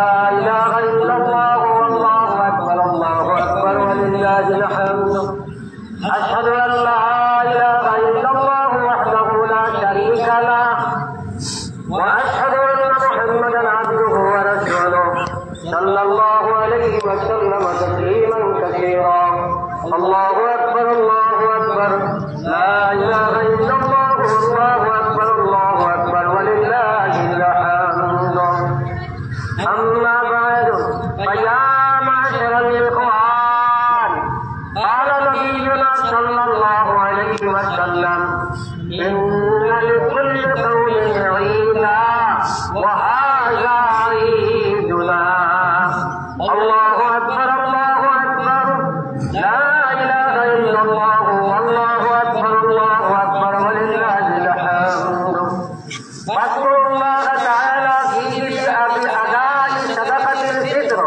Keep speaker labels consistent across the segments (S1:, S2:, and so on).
S1: لا إله إلا الله والله أكبر الله أكبر ولله الحمد أشهد أن لا إله إلا الله وحده لا شريك له وأشهد أن محمدا عبده ورسوله صلى الله عليه وسلم تسليما كثيرا الله أكبر الله أكبر لا إله إلا الله والله أكبر الله أكبر ولله الحمد أما بعد فيا معشر الإخوان قال نبينا صلى الله عليه وسلم إن لكل قوم عيدا وهذا عيدنا الله أكبر الله أكبر لا إله إلا الله والله أكبر الله أكبر ولله الحمد واذكروا الله تعالى في أداء صدقة الفطر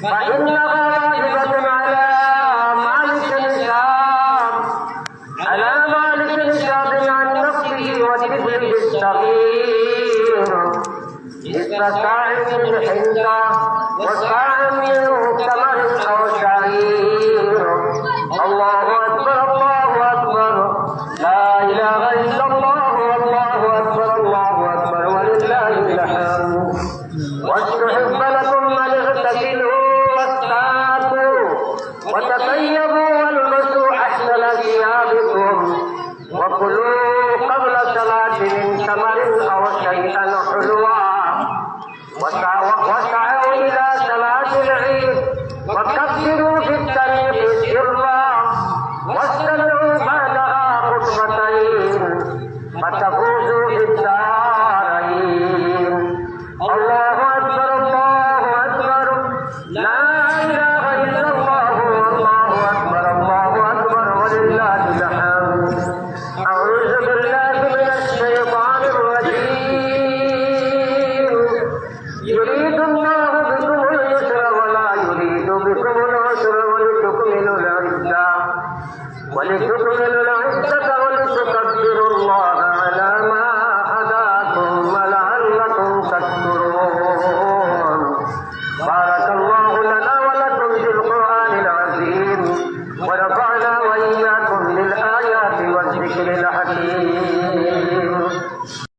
S1: فإنها واجبة على مالك النساب عن نفسه وطفله الصغير مثل ساعة الحنطة وساعة من تمر أو شعير الله أكبر الله أكبر لا إله إلا الله والله أكبر الله أكبر ولله الحمد واستحب لكم أن اغتسلوا واستاكوا وتطيبوا والبسوا أحسن ثيابكم وكلوا قبل صلاة من تمر أو شيئا حلوا وسعوا إلى صلاة العيد وكبروا في الطريق سرا واستمعوا بعدها خطبتين فتفوزوا في الدارين الله أكبر الله أكبر لا إله إلا الله والله أكبر الله أكبر ولله الحمد أعوذ بالله من الشيطان الرجيم يريد الله بكم اليسر ولا يريد بكم العسر ولتكملوا العدة